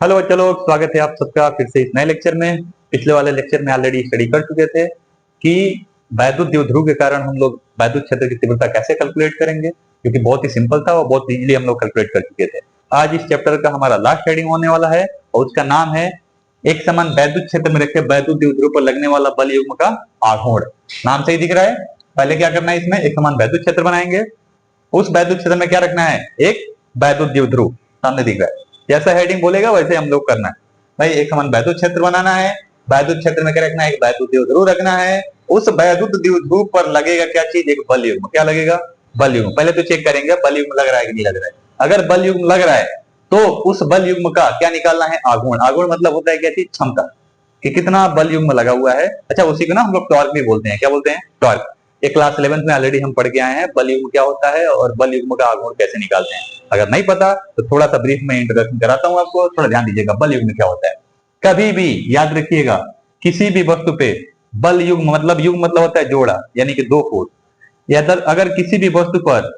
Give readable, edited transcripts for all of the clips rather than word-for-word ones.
Hello, चलो स्वागत है आप सबका फिर से इस नए लेक्चर में। पिछले वाले लेक्चर में ऑलरेडी स्टडी कर चुके थे कि वैद्युत द्विध्रुव के कारण हम लोग वैद्युत क्षेत्र की तीव्रता कैसे कैलकुलेट करेंगे, क्योंकि बहुत ही सिंपल था और बहुत इजीली हम लोग कैलकुलेट कर चुके थे। आज इस चैप्टर का हमारा लास्ट हेडिंग होने वाला है और उसका नाम है एक समान वैद्युत क्षेत्र में रखे वैद्युत द्विध्रुव पर लगने वाला बल युग्म का आघूर्ण। नाम सही दिख रहा है। पहले क्या करना है, इसमें एक समान वैद्युत क्षेत्र बनाएंगे। उस वैद्युत क्षेत्र में क्या रखना है, एक वैद्युत द्विध्रुव सामने दिख रहा है। जैसा हेडिंग बोलेगा वैसे हम लोग करना है। भाई एक समान वैद्युत क्षेत्र बनाना है, वैद्युत क्षेत्र में क्या रखना है, एक वैद्युत द्विध्रुव रखना है। उस वैद्युत द्विध्रुव पर लगेगा क्या चीज, एक बल युग्म। क्या लगेगा, बल युग्म। पहले तो चेक करेंगे बल युग्म लग रहा है कि नहीं लग रहा है। अगर बल युग्म लग रहा है तो उस बल युग्म का क्या निकालना है, आघूर्ण। आघूर्ण मतलब होता है क्या चीज, क्षमता, कि कितना बल युग्म लगा हुआ है। अच्छा, उसी को ना हम लोग टॉर्क भी बोलते हैं। क्या बोलते हैं, टॉर्क। एक क्लास 11th में ऑलरेडी हम पढ़ के आए हैं बल युग्म क्या होता है और बल युग्म का आघूर्ण कैसे निकालते हैं। अगर नहीं पता तो थोड़ा सा ब्रीफ में इंट्रोडक्शन कराता हूं आपको, थोड़ा ध्यान दीजिएगा। बल युग्म क्या होता है, कभी भी याद रखिएगा, किसी भी वस्तु पे बल युग्म मतलब, युग्म मतलब होता है जोड़ा, यानी कि दो फोर्स। या अगर किसी भी वस्तु पर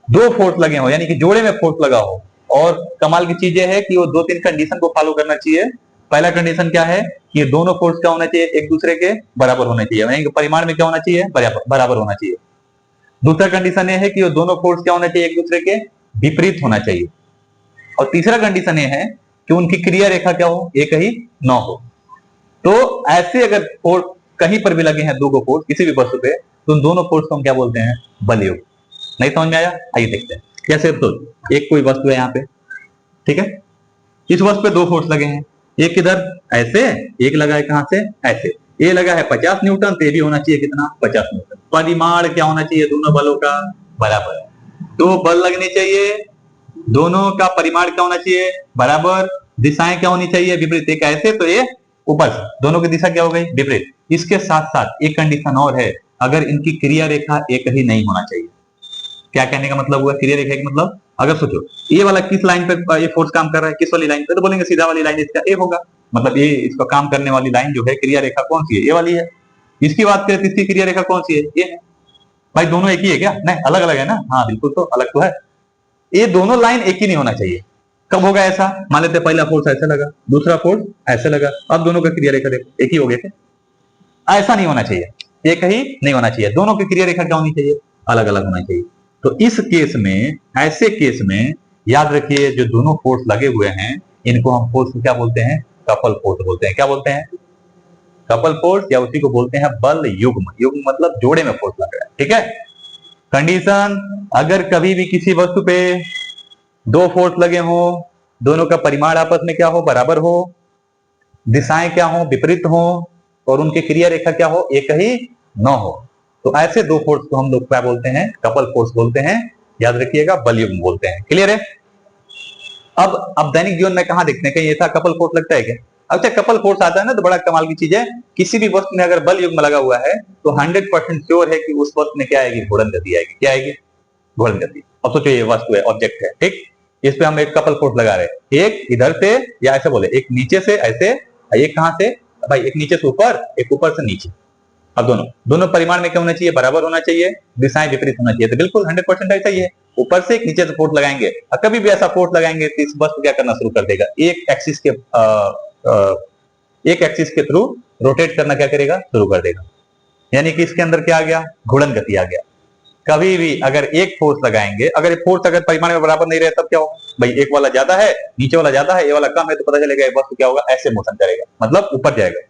दो फोर्स लगे हो, यानी कि जोड़े में फोर्स लगा हो, और कमाल की चीज यह है कि वो दो तीन कंडीशन को फॉलो करना चाहिए। पहला कंडीशन क्या है कि दोनों फोर्स क्या होना चाहिए, एक दूसरे के बराबर होना चाहिए, यानी कि परिमाण में क्या होना चाहिए, बराबर होना चाहिए। दूसरा कंडीशन यह है कि वो दोनों फोर्स क्या होना चाहिए, एक दूसरे के विपरीत होना चाहिए। और तीसरा कंडीशन यह है कि उनकी क्रिया रेखा क्या हो, एक ही न हो। तो ऐसे अगर फोर्स कहीं पर भी लगे हैं, दो फोर्स किसी भी वस्तु पे, तो उन दोनों फोर्स को हम क्या बोलते हैं, बल युग्म। नहीं समझ में आया, आइए देखते हैं कैसे। तो एक कोई वस्तु है यहाँ पे, ठीक है। इस वस्तु पे दो फोर्स लगे हैं, एक किधर ऐसे, एक लगा है कहां से, ऐसे। ये लगा है 50 न्यूटन, तो ये भी होना चाहिए कितना, 50 न्यूटन। परिमाण क्या होना चाहिए, दोनों बलों का बराबर। दो बल लगने चाहिए, दोनों का परिमाण क्या होना चाहिए, बराबर। दिशाएं क्या होनी चाहिए, विपरीत। एक ऐसे तो ये ऊपर से, दोनों की दिशा क्या हो गई, विपरीत। इसके साथ साथ एक कंडीशन और है, अगर इनकी क्रिया रेखा एक ही नहीं होना चाहिए। क्या कहने का मतलब हुआ, क्रिया रेखा का मतलब, अगर सोचो ये वाला किस लाइन पे ये फोर्स काम कर रहा है, किस वाली लाइन पे, तो बोलेंगे सीधा वाली लाइन इसका ए होगा। मतलब ये इसका काम करने वाली लाइन जो है, क्रिया रेखा कौन सी है, ये वाली है। इसकी बात करें तो इसकी क्रिया रेखा कौन सी है, ये है। भाई दोनों एक ही है क्या, नहीं अलग अलग है ना, हाँ बिल्कुल, तो अलग तो है। ये दोनों लाइन एक ही नहीं होना चाहिए। कब होगा ऐसा, मान लेते पहला फोर्स ऐसे लगा, दूसरा फोर्स ऐसे लगा, अब दोनों का क्रिया रेखा देखो एक ही हो गए। ऐसा नहीं होना चाहिए, एक ही नहीं होना चाहिए, दोनों की क्रिया रेखा क्या होनी चाहिए, अलग अलग होना चाहिए। तो इस केस में, ऐसे केस में याद रखिए, जो दोनों फोर्स लगे हुए हैं, इनको हम फोर्स को क्या बोलते हैं, कपल फोर्स बोलते हैं। क्या बोलते हैं, कपल फोर्स, या उसी को बोलते हैं बल युग्म। युग्म मतलब जोड़े में फोर्स लग रहा है, ठीक है। कंडीशन, अगर कभी भी किसी वस्तु पे दो फोर्स लगे हो, दोनों का परिमाण आपस में क्या हो, बराबर हो, दिशाएं क्या हो, विपरीत हो, और उनकी क्रिया रेखा क्या हो, एक ही न हो, तो ऐसे दो फोर्स को हम लोग क्या बोलते हैं, कपल फोर्स बोलते हैं। याद रखिएगा, बल युग्म बोलते हैं। क्लियर है। अब दैनिक जीवन में कहां देखते हैं, कहीं ऐसा कपल फोर्स लगता है क्या। अच्छा, कपल फोर्स आता है ना, तो बड़ा कमाल की चीज है। किसी भी वस्तु में अगर बल युग्म लगा हुआ है तो 100% श्योर है कि उस वस्तु में क्या आएगी, घूर्णन गति आएगी। क्या आएगी, घूर्णन गति। अब सोचो ये वस्तु है, ऑब्जेक्ट है, ठीक। इस पे हम एक कपल फोर्स लगा रहे हैं, एक इधर से, या ऐसे बोले एक नीचे से ऐसे, एक कहां से भाई, एक नीचे से ऊपर, एक ऊपर से नीचे। अब दोनों दोनों परिमाण में क्या होना चाहिए, बराबर होना चाहिए, दिशाएं विपरीत होना चाहिए। तो बिल्कुल 100% ऐसा ही है। ऊपर से एक नीचे से फोर्स लगाएंगे, और कभी भी ऐसा फोर्स लगाएंगे तो इस वस्तु क्या करना शुरू कर देगा, एक एक्सिस के थ्रू रोटेट करना क्या करेगा, शुरू कर देगा। यानी कि इसके अंदर क्या आ गया, घूर्णन गति आ गया। कभी भी अगर एक फोर्स लगाएंगे, अगर एक फोर्स अगर परिमाण में बराबर नहीं रहे तब क्या होगा, भाई एक वाला ज्यादा है, नीचे वाला ज्यादा है, ये वाला कम है, तो पता चलेगा ये वस्तु क्या होगा, ऐसे मोशन करेगा, मतलब ऊपर जाएगा,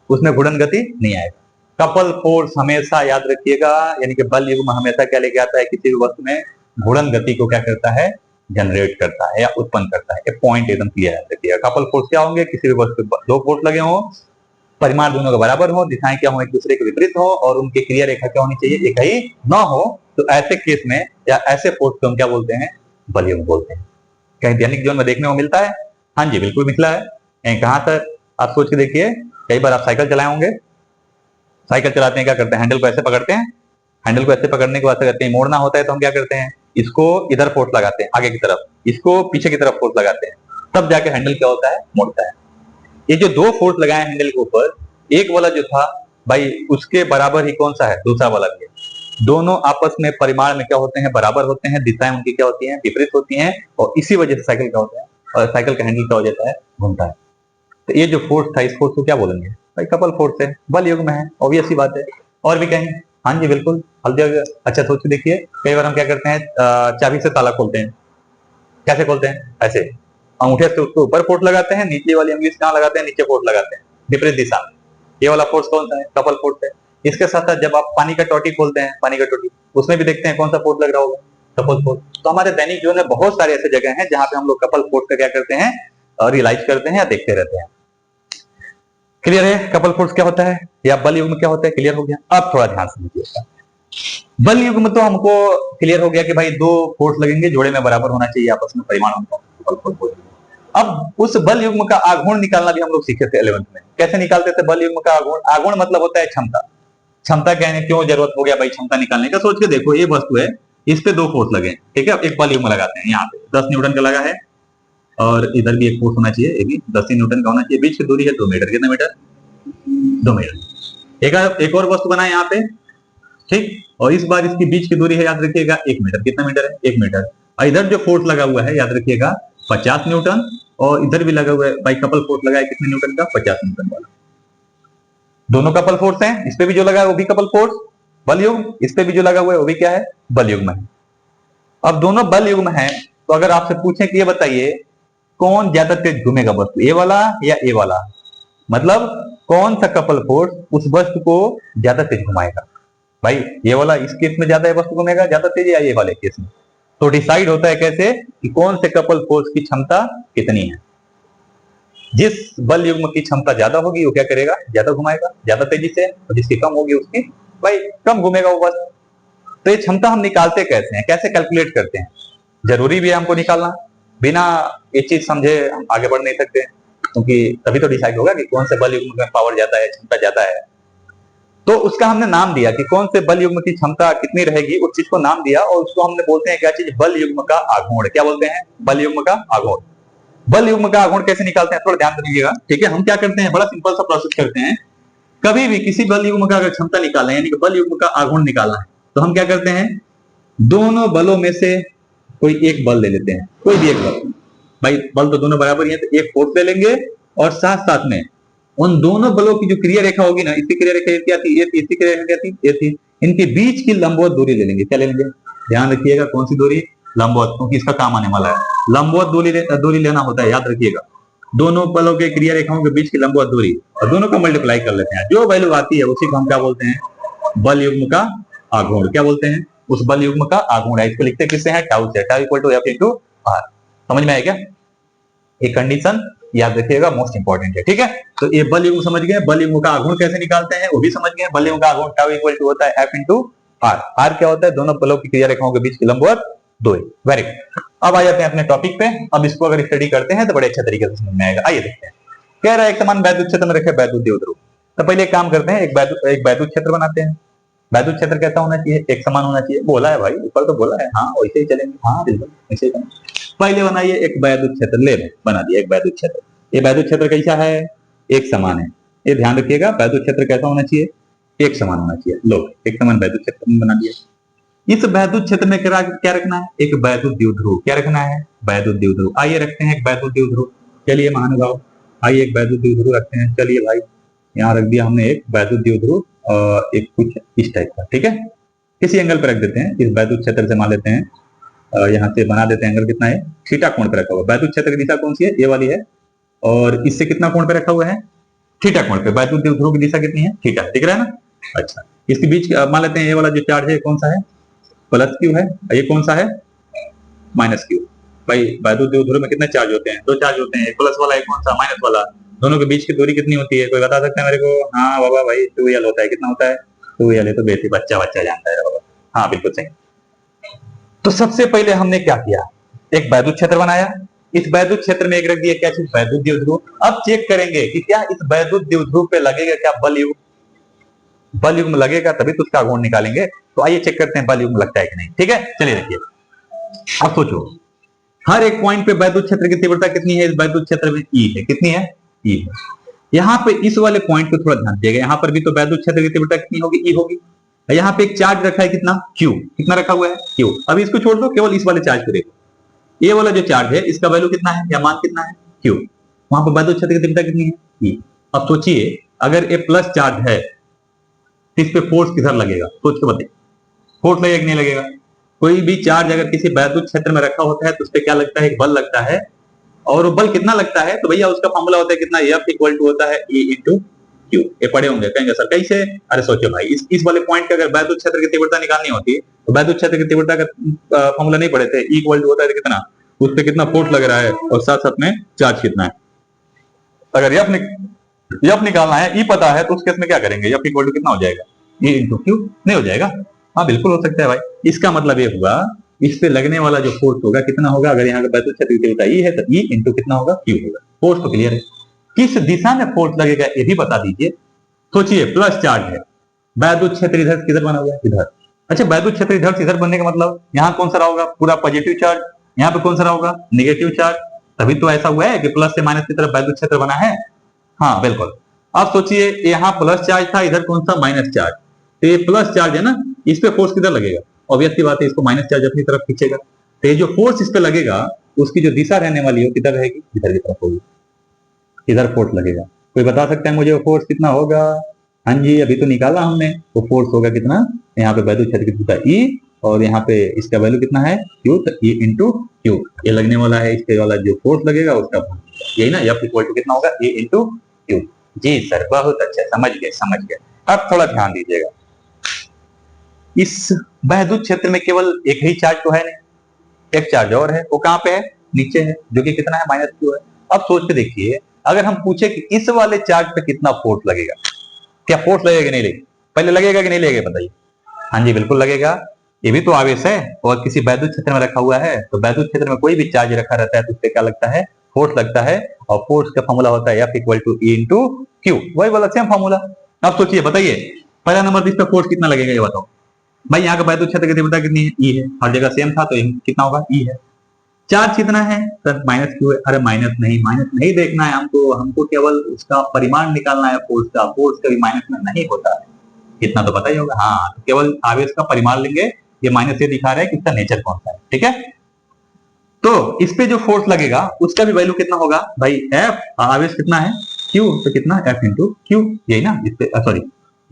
उसमें घूर्णन गति नहीं आएगा। कपल फोर्स हमेशा याद रखिएगा, यानी कि बल युग्म हमेशा क्या लेके आता है, किसी भी वस्तु में घूर्णन गति को क्या करता है, जनरेट करता है या उत्पन्न करता है। एक पॉइंट एकदम क्लियर रखिएगा। कपल फोर्स क्या होंगे, किसी भी वस्तु पर दो फोर्स लगे हों, परिमाण दोनों के बराबर हो, दिशाएं क्या हो, एक दूसरे के विपरीत हो, और उनकी क्रिया रेखा क्या होनी चाहिए, एक ही न हो, तो ऐसे केस में या ऐसे फोर्स को हम क्या बोलते हैं, बल युग्म बोलते हैं। कहीं दैनिक जीवन में देखने को मिलता है, हाँ जी बिल्कुल मिला है। कहीं कहां सर, आप सोच के देखिए, कई बार आप साइकिल चलाए होंगे, साइकिल चलाते हैं क्या करते हैं, हैंडल को ऐसे पकड़ते हैं, हैंडल को ऐसे पकड़ने के बाद करते हैं, मोड़ना होता है तो हम क्या करते हैं, इसको इधर फोर्स लगाते हैं आगे की तरफ, इसको पीछे की तरफ फोर्स लगाते हैं, तब जाके हैंडल क्या होता है, मोड़ता है। ये जो दो फोर्स लगाए हैंडल के ऊपर, एक वाला जो था भाई उसके बराबर ही कौन सा है, दूसरा वाला भी है। दोनों आपस में परिमाण में क्या होते हैं, बराबर होते हैं, दिशाएं उनकी क्या होती हैं, विपरीत होती हैं, और इसी वजह से साइकिल क्या होता है, और साइकिल का हैंडल क्या हो जाता है, घूमता है। तो ये जो फोर्स था, इस फोर्स को क्या बोलेंगे भाई, कपल फोर्स है, बल युग्म है, ऑब्वियस सी बात है। और भी कहेंगे, हाँ जी बिल्कुल, हल दिया। अच्छा सोचो, देखिए कई बार हम क्या करते हैं, चाबी से ताला खोलते हैं, कैसे खोलते हैं, ऐसे अंगूठे से उसके ऊपर फोर्स लगाते हैं, नीचे वाली अंगुली से कहाँ लगाते हैं, नीचे फोर्स लगाते हैं, विपरीत दिशा में। ये वाला फोर्स कौन सा है, कपल फोर्स है। इसके साथ साथ जब आप पानी का टोटी खोलते हैं, पानी का टोटी, उसमें भी देखते हैं कौन सा फोर्स लग रहा होगा, कपल फोर्स। तो हमारे दैनिक जीवन में बहुत सारे ऐसे जगह हैं जहां पे हम लोग कपल फोर्स का क्या करते हैं, रियलाइज करते हैं या देखते रहते हैं। क्लियर है कपल फोर्स क्या होता है या बल युग्म क्या होता है, क्लियर हो गया। अब थोड़ा ध्यान समझिएगा, बल युग्म तो हमको क्लियर हो गया कि भाई दो फोर्स लगेंगे, जोड़े में बराबर होना चाहिए आपस में, परिमाण उनका बल फोर्स बोलेंगे। अब उस बल युग्म का आघूर्ण निकालना भी हम लोग सीखे थे 11th में। कैसे निकालते थे बल युग्म का आघूर्ण? आघूर्ण मतलब होता है क्षमता। क्षमता कहने क्यों जरूरत हो गया भाई क्षमता निकालने का, सोच के देखो, ये वस्तु है, इस पे दो फोर्स लगे, ठीक है, एक बल युग्म लगाते हैं, यहाँ पे 10 न्यूटन का लगा है, और इधर भी एक फोर्स होना चाहिए, ये भी 10 न्यूटन का होना चाहिए, बीच की दूरी है 2 मीटर, कितना मीटर, 2 मीटर। एक और वस्तु बनाए यहाँ पे, ठीक, और इस बार इसकी बीच की दूरी है, याद रखिएगा 1 मीटर, कितना मीटर है, 1 मीटर। और इधर जो फोर्स लगा हुआ है, याद रखिएगा 50 न्यूटन, और इधर भी लगा हुआ है भाई, कपल फोर्स लगा है कितने न्यूटन का, 50 न्यूटन वाला। दोनों कपल फोर्स हैं, इस पे भी जो लगा है वो भी कपल फोर्स, बल युग्म, इस पे भी जो लगा हुआ है वो भी क्या है, बल युग्म है। अब दोनों बल युग्म है, तो अगर आपसे पूछें कि ये बताइए कौन ज्यादा तेज घूमेगा वस्तु, ए वाला या ए वाला, मतलब कौन सा कपल फोर्स उस वस्तु को ज्यादा तेज घुमाएगा, भाई ये वाला इस केस में ज्यादा वस्तु घूमेगा ज्यादा तेज या ये वाले केस में। तो डिसाइड होता है कैसे, कि कौन से कपल फोर्स की क्षमता कितनी है। जिस बल युग्म की क्षमता ज्यादा होगी वो क्या करेगा, ज्यादा घुमाएगा ज्यादा तेजी से, और जिसकी कम होगी उसकी भाई कम घूमेगा वो बस। तो ये क्षमता हम निकालते कैसे हैं, कैसे कैलकुलेट करते हैं, जरूरी भी है हमको निकालना, बिना ये चीज समझे हम आगे बढ़ नहीं सकते, क्योंकि तभी तो डिसाइड होगा कि कौन से बल युग्म में पावर ज्यादा है, क्षमता ज्यादा है। तो उसका हमने नाम दिया कि कौन से बल युग्म की क्षमता कितनी रहेगी, उस चीज को नाम दिया, और उसको हमने बोलते हैं क्या चीज, बल युग्म का आघूर्ण। क्या बोलते हैं, बल युग्म का आघूर्ण। बल युग्म का आघूर्ण कैसे निकालते हैं, थोड़ा ध्यान दीजिएगा, ठीक है। हम क्या करते हैं, बड़ा सिंपल सा प्रोसेस करते हैं, कभी भी किसी बल युग्म का अगर क्षमता निकालना है, यानी कि बल युग्म का आघूर्ण निकालना है, तो हम क्या करते हैं, दोनों बलों में से कोई एक बल ले लेते हैं, कोई भी एक बल, भाई बल तो दोनों बराबर ही है, तो एक फोर्स ले लेंगे, और साथ साथ में उन दोनों बलों की जो क्रिया रेखा होगी ना, इसकी क्रिया रेखा क्या थी, ये थी, इसकी क्रिया रेखा क्या थी, ये थी, इनके बीच की लंबवत दूरी ले लेंगे। क्या ले लेंगे, ध्यान रखिएगा, कौन सी दूरी, लंबवत, क्योंकि इसका काम आने वाला है, लंबवत दूरी लेना होता है, याद रखिएगा। दोनों बलों के क्रिया रेखाओं के बीच की लंबवत दूरी, और दोनों को मल्टीप्लाई कर लेते हैं, जो वैल्यू आती है उसी को हम क्या बोलते हैं, बल युग्म का आघूर्ण। क्या बोलते हैं, उस बल युग्म का आघूर्ण है। इसको लिखते किससे हैं, टाउ से, tau equal to f into r. समझ में आया क्या, एक कंडीशन याद रखिएगा, मोस्ट इंपॉर्टेंट है, ठीक है। तो ये बल युग्म समझ गए, बल युग्म का आघूर्ण कैसे निकालते हैं वो भी समझ गए। बल युग्म का आघूर्ण टाउ इक्वल टू होता है एफ इंटू आर। आर क्या होता है, दोनों बलों की क्रिया रेखाओं के बीच की लंबवत दूरी। Very good. अब आ जाते हैं अपने टॉपिक पे। अब इसको अगर स्टडी करते हैं तो बड़े अच्छे तरीके से समझ में आएगा। आइए देखते हैं, कह रहा है एक समान वैद्युत क्षेत्र में रखे वैद्युत द्विध्रुव। तो पहले एक काम करते हैं, एक वैद्युत क्षेत्र बनाते हैं। वैद्युत क्षेत्र कैसा होना चाहिए, एक समान होना चाहिए। बोला है भाई, ऊपर तो बोला है, हाँ वैसे ही चलेंगे, हाँ बिल्कुल ऐसे ही करेंगे। पहले बनाइए एक वैद्युत क्षेत्र, ले बना दिया एक वैद्युत क्षेत्र। ये वैद्युत क्षेत्र कैसा है, एक समान है। ये ध्यान रखिएगा, वैद्युत क्षेत्र कैसा होना चाहिए, एक समान होना चाहिए। लो एक समान वैद्युत क्षेत्र बना दिया। इस वैद्युत क्षेत्र में क्या रखना है, एक वैद्युत द्विध्रुव। क्या रखना है, वैद्युत द्विध्रुव। आइए रखते हैं एक वैद्युत द्विध्रुव। चलिए महानुभाव, आइए एक वैद्युत द्विध्रुव रखते हैं। चलिए भाई, यहाँ रख दिया हमने एक वैद्युत द्विध्रुव, एक कुछ इस टाइप का, ठीक है। किसी एंगल पर रख देते हैं, इस वैद्युत क्षेत्र से मान लेते हैं, यहाँ से बना देते हैं एंगल कितना है, थीटा कोण पे रखा हुआ। वैद्युत क्षेत्र की दिशा कौन सी है, ये वाली है, और इससे कितना कोण पे रखा हुआ है, थीटा कोण पे। वैद्युत द्विध्रुव की दिशा कितनी है, थीटा, दिख रहा है ना। अच्छा, इसके बीच मान लेते हैं ये वाला जो चार्ज है कौन सा है, प्लस क्यू है, ये कौन सा है, माइनस क्यू। भाई वैद्युत द्विध्रुव में कितने चार्ज होते हैं, दो चार्ज होते हैं, एक प्लस वाला एक कौन सा, माइनस वाला। दोनों के बीच की दूरी कितनी होती है, कोई बता सकता है मेरे को? हाँ बाबा भाई 2l होता है। कितना होता है, 2l। तो बेसिक बच्चा जानता है बाबा, हाँ बिल्कुल सही। तो सबसे पहले हमने क्या किया, एक वैद्युत क्षेत्र बनाया। इस वैद्युत क्षेत्र में एक रख दिया क्या चीज, वैद्युत द्विध्रुव। अब चेक करेंगे कि क्या इस वैद्युत द्विध्रुव पे लगेगा क्या बल युग्म। बल युग्म लगेगा तभी तो उसका आघूर्ण निकालेंगे। तो आइए चेक करते हैं बल युग्म लगता है कि नहीं, ठीक है। चलिए देखिए, अब सोचो, हर एक पॉइंट पे वैद्युत क्षेत्र की तीव्रता कितनी है, इस वैद्युत क्षेत्र में ई है। कितनी है, ई है। यहाँ पे इस वाले पॉइंट पे थोड़ा ध्यान दिएगा, यहाँ पर भी तो वैद्युत क्षेत्र की तीव्रता कितनी होगी, ई होगी। यहाँ पे एक चार्ज रखा है कितना, क्यू। कितना रखा हुआ है, क्यू। अभी इसको छोड़ दो, केवल इस वाले चार्ज को देखो। ये वाला जो चार्ज है इसका वैल्यू कितना है या मान कितना है, क्यू। वहां पर वैद्युत क्षेत्र की तीव्रता कितनी है, ई। अब सोचिए अगर ये प्लस चार्ज है तो इस पे फोर्स किधर लगेगा, सोच के बताइए, फोर्स लगेगा कि नहीं लगेगा। कोई भी चार्ज अगर किसी वैद्युत क्षेत्र में रखा होता है तो उस पर क्या लगता है, एक बल लगता है, और वो बल कितना लगता है तो भैया उसका फॉर्मूला होता है कितना, एफ इक्वल टू होता है ई इंटू क्यू। ये पढ़े होंगे, कहेंगे सर कैसे, अरे सोचो भाई इस वाले पॉइंट के अगर वैद्युत क्षेत्र की तीव्रता निकालनी होती तो वैद्युत क्षेत्र की तीव्रता का फॉर्मूला नहीं पढ़े थे, ई इक्वल टू होता है कितना, उस पर कितना फोर्स लग रहा है और साथ साथ में चार्ज कितना है। अगर एफ निकालना है, ई पता है, तो उस केस में क्या करेंगे, एफ इक्वल टू कितना हो जाएगा, ई इंटू क्यू। नहीं हो जाएगा, हाँ बिल्कुल हो सकता है भाई। इसका मतलब ये हुआ इस पे लगने वाला जो फोर्स होगा कितना होगा, अगर यहाँ का वैद्युत क्षेत्र की तीव्रता ई है तो ई इंटू कितना होगा, क्यू होगा। फोर्स तो क्लियर है, किस दिशा में फोर्स लगेगा ये भी बता दीजिए। सोचिए प्लस चार्ज है, वैद्युत क्षेत्र इधर किधर बना हुआ है, इधर। अच्छा वैद्युत क्षेत्र इधर से इधर बनने का मतलब यहाँ कौन सा रहा होगा, पूरा पॉजिटिव चार्ज, यहाँ पे कौन सा रहा होगा, निगेटिव चार्ज। तभी तो ऐसा हुआ है कि प्लस से माइनस की तरफ वैद्युत क्षेत्र बना है, हाँ बिल्कुल। अब सोचिए यहाँ प्लस चार्ज था, इधर कौन सा, माइनस चार्ज। तो ये प्लस चार्ज है ना, इस पे फोर्स किधर लगेगा, ऑब्वियसली बात है इसको माइनस चार्ज अपनी तरफ खींचेगा। तो ये जो फोर्स इस पे लगेगा उसकी जो दिशा रहने वाली है किधर रहेगी, इधर की तरफ होगी, इधर फोर्स लगेगा। कोई बता सकता है मुझे वो फोर्स कितना होगा, हाँ जी अभी तो निकाला हमने, वो फोर्स होगा कितना, यहाँ पे वैद्युत क्षेत्र की तीव्रता ई और यहाँ पे इसका वैल्यू कितना है, क्यू, तो ई इंटू क्यू। ये लगने वाला है, इसके वाला जो फोर्स लगेगा उसका यही ना, एफ इक्वल टू कितना होगा, ई इंटू क्यू। जी सर बहुत अच्छा, समझ गए समझ गए। अब थोड़ा ध्यान दीजिएगा, इस वैद्युत क्षेत्र में केवल एक ही चार्ज तो है नहीं, एक चार्ज और है, वो कहाँ पे है, नीचे है, जो कि कितना है, माइनस क्यू है। अब सोच के देखिए अगर हम पूछे कि इस वाले चार्ज पे कितना फोर्स लगेगा, क्या फोर्स लगेगा कि नहीं लगेगा, पहले लगेगा कि नहीं लगेगा बताइए। हाँ जी बिल्कुल लगेगा, ये भी तो आवेश है और किसी वैद्युत क्षेत्र में रखा हुआ है, तो वैद्युत क्षेत्र में कोई भी चार्ज रखा रहता है तो उस पर क्या लगता है, फोर्स लगता है, और फोर्स का फॉर्मूला होता है f equal to e into q, वही वाला सेम फॉर्मूला। अब सोचिए बताइए पहला नंबर इस पे फोर्स कितना लगेगा ये बताओ भाई। यहाँ का वैद्युत क्षेत्र की तीव्रता कितनी है, ई है, हर जगह सेम था तो कितना होगा, ई है। चार्ज कितना है सर, माइनस क्यू है। अरे माइनस नहीं देखना है हमको, हमको केवल उसका परिमाण निकालना है फोर्स का, फोर्स कभी माइनस में नहीं होता है, इतना तो पता ही होगा। हाँ तो केवल आवेश का परिमाण लेंगे, ये माइनस ये दिखा रहा है कि उसका नेचर कौन सा है, ठीक है। तो इस पे जो फोर्स लगेगा उसका भी वैल्यू कितना होगा भाई, एफ, आवेश कितना है क्यू, तो कितना एफ इंटू क्यू, यही ना। इस पे सॉरी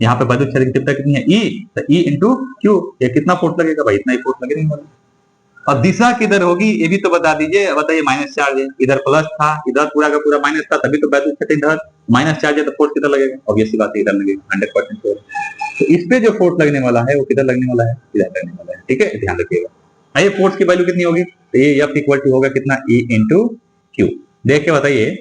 यहाँ पे वैद्युत क्षेत्र की तीव्रता कितनी है, ई, तो ई इंटू क्यू, ये कितना फोर्स लगेगा भाई, इतना ही फोर्स लगेगा। और दिशा किधर होगी ये भी तो बता दीजिए, बताइए माइनस चार्ज है, इधर प्लस था, इधर पूरा का पूरा माइनस था, तभी तो वैद्युत क्षेत्र इधर माइनस चार्ज है, तो फोर्स किधर लगेगा, ऑब्वियसली बात है इधर लगेगा, 100% श्योर। तो इस पे जो फोर्स लगने वाला है वो किधर लगने वाला है, इधर लगने वाला है, ठीक है, ध्यान रखिएगा। आइए फोर्स की वैल्यू कितनी होगी, तो ये एफ इक्वल टू होगा कितना, ई इंटू क्यू। देख के बताइए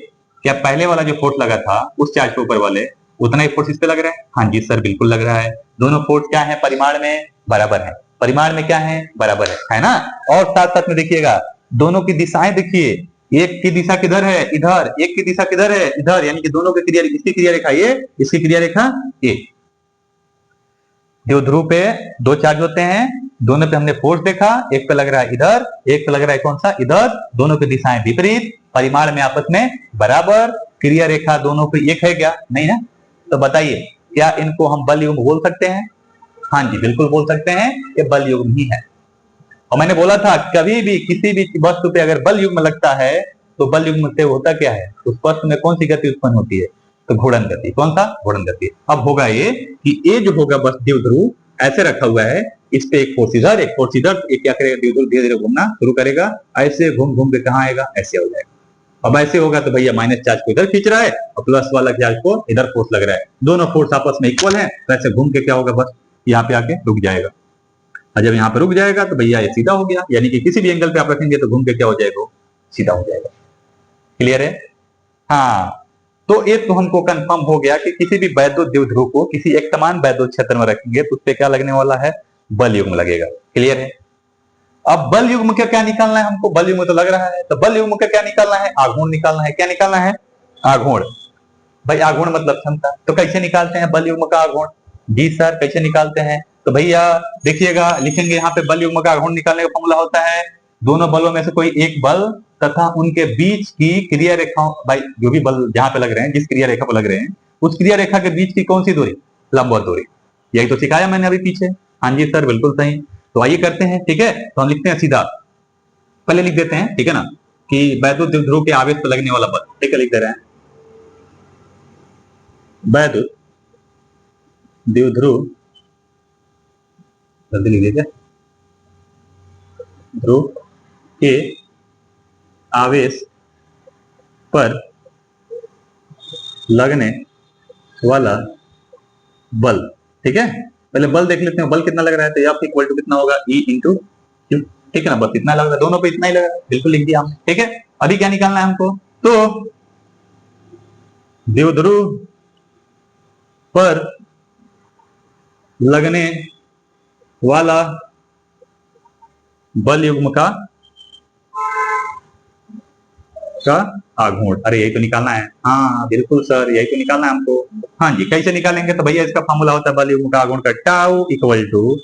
क्या पहले वाला जो फोर्स लगा था उस चार्ज के ऊपर वाले उतना ही फोर्स इस पे लग रहा है, हाँ जी सर बिल्कुल लग रहा है। दोनों फोर्स क्या है, परिमाण में बराबर है, परिमाण में क्या है, बराबर है ना। और साथ साथ में देखिएगा दोनों की दिशाएं देखिए, एक की दिशा किधर है, इधर, एक की दिशा किधर है, इधर, यानी कि दोनों की क्रिया, इसकी क्रिया रेखा ये, इसकी क्रिया रेखा ये। जो ध्रुव पे दो चार्ज होते हैं, दोनों पे हमने फोर्स देखा, एक पे लग रहा है इधर, एक पे लग रहा है कौन सा, इधर, दोनों की दिशाएं विपरीत, परिमाण में आपस में बराबर, क्रिया रेखा दोनों पे एक है क्या, नहीं है। तो बताइए क्या इनको हम बल युग्म बोल सकते हैं, हाँ जी बिल्कुल बोल सकते हैं, ये बल युग्म ही है। और मैंने बोला था कभी भी किसी भी वस्तु पे अगर बल युग्म लगता है तो बल युग्म से होता क्या है, उस वस्तु में कौन सी गति उत्पन्न होती है, तो घूर्णन गति। कौन सा, घूर्णन गति। अब होगा ये कि ये जो होगा बस द्विध्रुव ऐसे रखा हुआ है, इस पे एक फोर्स इधर, एक फोर्स इधर, ये क्या करेगा, द्विध्रुव धीरे धीरे घूमना शुरू करेगा, ऐसे घूम घूम के कहाँ आएगा, ऐसे हो जाएगा। अब ऐसे होगा तो भैया माइनस चार्ज को इधर खींच रहा है और प्लस वाला चार्ज को इधर फोर्स लग रहा है, दोनों फोर्स आपस में इक्वल है, तो ऐसे घूम के क्या होगा, बस यहाँ पे आके रुक जाएगा। और जब यहाँ पे रुक जाएगा तो भैया ये सीधा हो गया, यानी कि किसी भी एंगल पे आप रखेंगे तो घूम के क्या हो जाएगा, सीधा हो जाएगा। क्लियर है, हाँ। तो ये तो हमको कंफर्म हो गया कि किसी भी वैद्युत द्विध्रुव को किसी एक समान वैद्युत क्षेत्र में रखेंगे तो उस पे क्या लगने वाला है, बल युग्म लगेगा। क्लियर है। अब बल युग्म का क्या निकालना है हमको, बल युग्म तो लग रहा है, तो बल युग्म का क्या निकालना है, आघूर्ण निकालना है। क्या निकालना है, आघूर्ण। भाई आघूर्ण मतलब क्षमता, तो कैसे निकालते हैं बल युग्म का आघूर्ण, जी सर कैसे निकालते हैं, तो भैया देखिएगा लिखेंगे यहाँ पे बल युग्म का आघूर्ण निकालने का फॉर्मूला होता है, दोनों बलों में से कोई एक बल तथा उनके बीच की क्रिया रेखाओं, भाई जो भी बल जहां पे लग रहे हैं, जिस क्रिया रेखा पर लग रहे हैं, उस क्रिया रेखा के बीच की कौन सी दूरी, लंबवत दूरी। यही तो सिखाया मैंने अभी पीछे, हाँ जी सर बिल्कुल सही। तो आइए करते हैं, ठीक है। तो हम लिखते हैं सीधा, पहले लिख देते हैं, ठीक है ना, कि वैद्युत द्विध्रुव के आवेश पर लगने वाला बल, ठीक है, लिख दे रहे हैं वैद्युत द्विध्रुव, जल्दी लिख दीजिए, ध्रुव के आवेश पर लगने वाला बल, ठीक है। पहले बल देख लेते हैं, बल कितना लग रहा है, तो F इक्वल टू कितना होगा, E इंटू Q, ठीक है ना, बस इतना लग रहा है, दोनों पे इतना ही लग रहा है, बिल्कुल लिख दिया हमने, ठीक है। अभी क्या निकालना है हमको, तो द्विध्रुव पर लगने वाला बल युग्म का आघूर्ण, अरे यही तो निकालना है, हाँ बिल्कुल सर, यही तो निकालना है हमको। हाँ जी, कैसे निकालेंगे, तो भैया इसका फॉर्मूला होता है बल युग्म का आघूर्ण का, टाउ इक्वल टू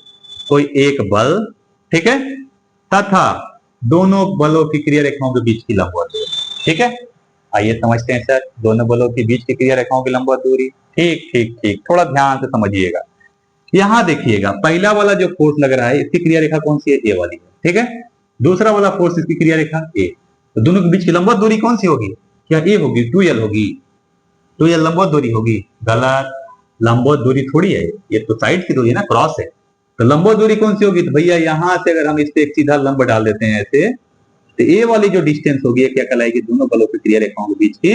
कोई एक बल, ठीक है, तथा दोनों बलों की क्रिया रेखाओं के बीच की लंबवत दूरी, ठीक है। आइए समझते हैं सर, दोनों बलों के बीच की क्रिया रेखाओं की लंबवत दूरी, ठीक ठीक ठीक, थोड़ा ध्यान से समझिएगा। यहां देखिएगा, पहला वाला जो फोर्स लग रहा है, इसकी क्रिया रेखा कौन सी है, ए वाली है, ठीक है। दूसरा वाला फोर्स, इसकी क्रिया रेखा ए, तो दोनों के बीच की लंबवत दूरी कौन सी होगी, क्या ए होगी, 2l होगी, 2l लंबवत दूरी होगी, गलत, लंबवत दूरी थोड़ी है, ये तो साइड की दूरी है ना, क्रॉस है, तो लंबवत दूरी कौन सी होगी, तो भैया यहां से अगर हम इस पे एक सीधा लंब डाल देते हैं ऐसे, तो ए वाली जो डिस्टेंस होगी क्या कहलाएगी, दोनों बलों की क्रिया रेखाओं के बीच की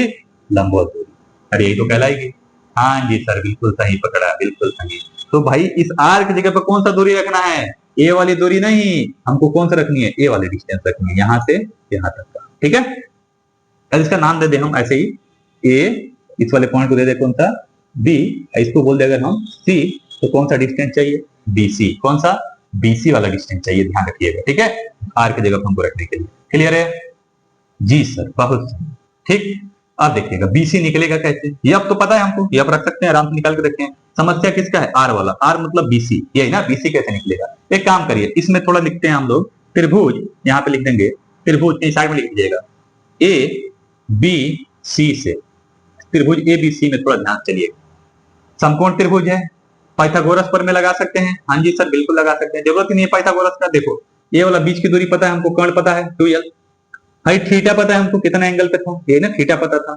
लंबवत दूरी, अरे यही तो कहलाएगी। हाँ जी सर, बिल्कुल सही पकड़ा, बिल्कुल सही। तो भाई इस आर की जगह पर कौन सा दूरी रखना है, ए वाली दूरी नहीं, हमको कौन सा रखनी है, ए वाली डिस्टेंस रखनी है, यहां से यहां तक का, ठीक है। अब इसका नाम दे दे हम ऐसे ही, ए, इस वाले पॉइंट को दे दे कौन सा, बी, इसको बोल दे अगर हम सी, तो कौन सा डिस्टेंस चाहिए, बीसी, कौन सा, बीसी वाला डिस्टेंस चाहिए, ध्यान रखिएगा, ठीक है, आर की जगह पर हमको रखने के लिए, क्लियर है जी सर, बहुत ठीक। अब देखिएगा बीसी निकलेगा कैसे, ये अब तो पता है हमको, ये अब रख सकते हैं, आराम से निकाल के रखें। समस्या किसका है, आर वाला, आर मतलब बीसी, यही ना, बीसी कैसे निकलेगा, एक काम करिए, इसमें थोड़ा लिखते हैं हम लोग, त्रिभुज, यहाँ पे लिख देंगे त्रिभुज, इस साइड में लिख दीजिएगा, ए बी सी से, त्रिभुज ए बी सी में थोड़ा ध्यान चलिएगा, समकोण त्रिभुज है, पाइथागोरस पर में लगा सकते हैं, हाँ जी सर बिल्कुल लगा सकते हैं, जरूरत ही नहीं है पाइथागोरस का, देखो ये वाला बीच की दूरी पता है हमको, कर्ण पता है 2l, भाई थीटा पता है हमको, कितना एंगल पे था, ये ना थीटा पता था,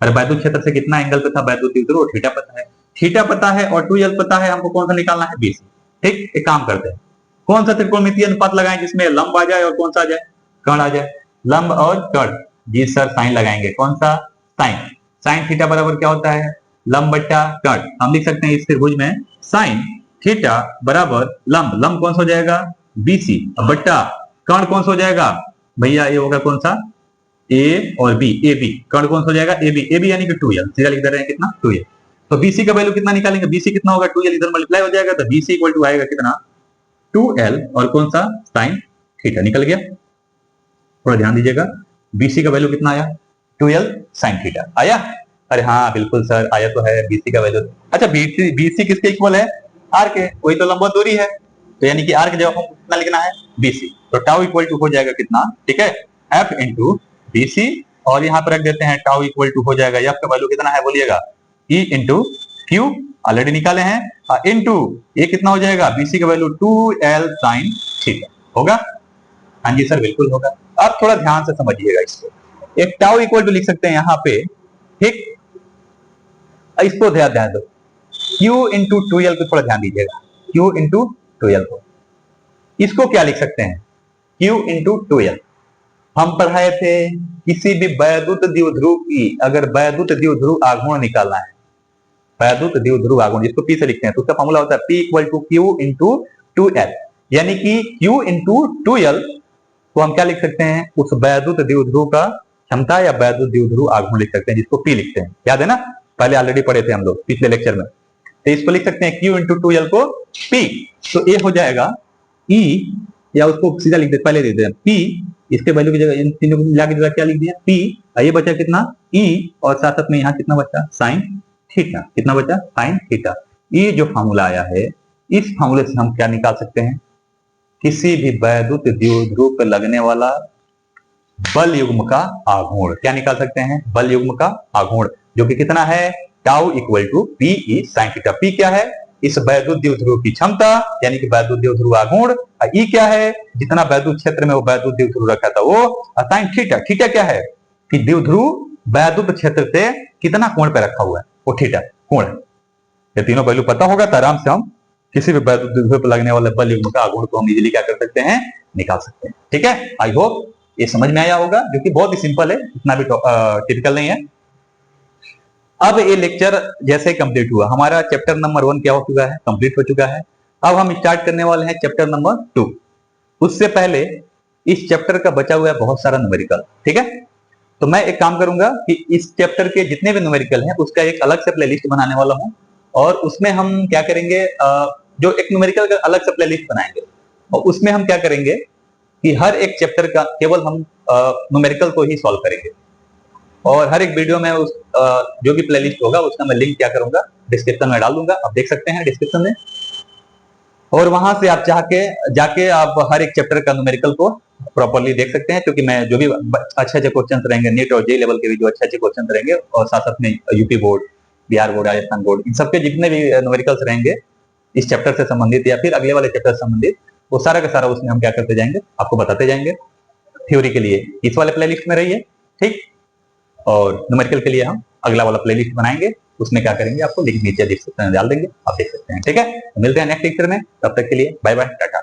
अरे वैद्युत क्षेत्र से कितना एंगल पे था वैद्युत द्विध्रुव, थीटा पता है, थीटा पता है और 2l पता है, हमको कौन सा निकालना है, बीसी, ठीक। एक काम करते हैं, कौन सा त्रिकोणमितीय अनुपात लगाएं जिसमें लंब आ जाए और कौन सा आ जाए, कर्ण आ जाए, लंब और कर्ण, जी सर साइन लगाएंगे, कौन सा, साइन, साइन थीटा बराबर क्या होता है, लंब बट्टा कर्ण, हम लिख सकते हैं इस त्रिभुज में साइन थीटा बराबर लंब, लंब कौन सा हो जाएगा, बीसी, बट्टा कर्ण कौन सा हो जाएगा, भैया ये होगा कौन सा, ए और बी, ए बी, कर्ण कौन सा हो जाएगा, ए बी, ए बी यानी कि 2l, सीधा लिख दे रहे हैं कितना, 2l, तो बीसी का वैल्यू कितना निकालेंगे, बीसी कितना होगा, 2l इधर मल्टीप्लाई हो जाएगा, तो बीसी इक्वल टू आएगा कितना, 2l और कौन सा, साइन थीटा, निकल गया, थोड़ा ध्यान दीजिएगा, बीसी का वैल्यू कितना आया, 2l साइन थीटा आया, अरे हाँ बिल्कुल सर आया तो है, बीसी का वैल्यू, अच्छा बीसी, बीसी किसके इक्वल है, आर के, वही तो लंबवत दूरी है, तो यानी कि आर की जगह हमको कितना लिखना है, बीसी, तो टाउ इक्वल टू हो जाएगा कितना, ठीक है, एफ इंटू बीसी, और यहाँ पर रख देते हैं टाउ इक्वल टू हो जाएगा, एफ का वैल्यू कितना है बोलिएगा, ई इंटू क्यू, ऑलरेडी निकाले हैं, इंटू ये कितना हो जाएगा, बीसी का वैल्यू 2l साइन थीटा होगा, हाँ जी सर बिल्कुल होगा। अब थोड़ा ध्यान से समझिएगा इसको, एक टाउ इक्वल टू लिख सकते हैं यहाँ पे, ठीक, इसको ध्यान ध्यान दो, Q इंटू 2l को थोड़ा ध्यान दीजिएगा, Q इंटू 2l को, इसको क्या लिख सकते हैं, Q इंटू 2l, हम पढ़ाए थे किसी भी वैद्युत द्विध्रुव की, अगर वैद्युत द्विध्रुव आघूर्ण निकालना है, वैद्युत द्विध्रुव आघूर्ण जिसको P से लिखते हैं, तो उसका फॉर्मूला होता है P equal to Q into 2l, यानी कि Q इंटू 2l को हम क्या लिख सकते हैं, उस वैद्युत द्विध्रुव का क्षमता या वैद्युत द्विध्रुव आघूर्ण लिख सकते हैं, जिसको P लिखते हैं, याद है ना, पहले ऑलरेडी पढ़े थे हम लोग पिछले लेक्चर में, तो इसको लिख सकते हैं Q इंटू 2l को P, तो ये हो जाएगा E, या उसको सीधा लिख दे, पहले लिख दें P, इसके वैल्यू की जगह इन तीनों को मिला के जगह क्या लिख दिया, P, ये बचा कितना E, और साथ साथ में यहाँ कितना बचा, साइन थीटा, कितना बचा, साइन थीटा। ये जो फार्मूला आया है, इस फार्मूले से हम क्या निकाल सकते हैं, किसी भी वैद्युत द्विध्रुव पर लगने वाला बल युग्म का आघूर्ण, क्या निकाल सकते हैं, बल युग्म का आघूर्ण, जो कि कितना है, tau equal to p e sine theta, p क्या है, इस वैद्युत द्विध्रुव की क्षमता यानी कि वैद्युत द्विध्रुव आघूर्ण, ई क्या है, जितना वैद्युत क्षेत्र में वो वैद्युत द्विध्रुव रखा था वो असाइन थीटा। थीटा क्या है कि द्विध्रुव वैद्युत क्षेत्र से कितना कोण पे रखा हुआ है, वो थीटा कोण है। ये तीनों पहलू पता होगा तो आराम से हम किसी भी वैद्युत द्विध्रुव पर लगने वाले बल युग्म का आघूर्ण को हम इजीली क्या कर सकते हैं, निकाल सकते हैं। ठीक है, आई होप ये समझ में आया होगा, जो कि बहुत ही सिंपल है, इतना भी टिपिकल नहीं है। अब ये लेक्चर जैसे ही कंप्लीट हुआ, हमारा चैप्टर नंबर 1 क्या हो चुका है, कंप्लीट हो चुका है। अब हम स्टार्ट करने वाले हैं चैप्टर नंबर 2। उससे पहले इस चैप्टर का बचा हुआ है बहुत सारा न्यूमेरिकल। ठीक है, तो मैं एक काम करूंगा कि इस चैप्टर के जितने भी न्यूमेरिकल हैं उसका एक अलग से प्लेलिस्ट बनाने वाला हूं, और उसमें हम क्या करेंगे, जो एक न्यूमेरिकल का अलग से प्लेलिस्ट बनाएंगे, और उसमें हम क्या करेंगे कि हर एक चैप्टर का केवल हम न्यूमेरिकल को ही सॉल्व करेंगे, और हर एक वीडियो में उस जो भी प्लेलिस्ट होगा उसका मैं लिंक क्या करूंगा, डिस्क्रिप्शन में डाल दूंगा, आप देख सकते हैं डिस्क्रिप्शन में, और वहां से आप जाके आप हर एक चैप्टर का न्यूमेरिकल को प्रॉपर्ली देख सकते हैं, क्योंकि मैं जो भी अच्छे अच्छे क्वेश्चन रहेंगे, नीट और जेई लेवल के भी जो अच्छे अच्छे क्वेश्चन रहेंगे, और साथ साथ में UP board, Bihar board, Rajasthan board, इन सबके जितने भी न्यूमेरिकल्स रहेंगे इस चैप्टर से संबंधित या फिर अगले वाले चैप्टर से संबंधित, वो सारा का सारा उसमें हम क्या करते जाएंगे, आपको बताते जाएंगे। थ्योरी के लिए इस वाले प्लेलिस्ट में रहिए, ठीक, और न्यूमेरिकल के लिए हम अगला वाला प्लेलिस्ट बनाएंगे, उसमें क्या करेंगे आपको लिंक नीचे डिस्क्रिप्शन में डाल देंगे, आप देख सकते हैं। ठीक है, तो मिलते हैं नेक्स्ट लेक्चर में, तब तक के लिए बाय बाय, टाटा।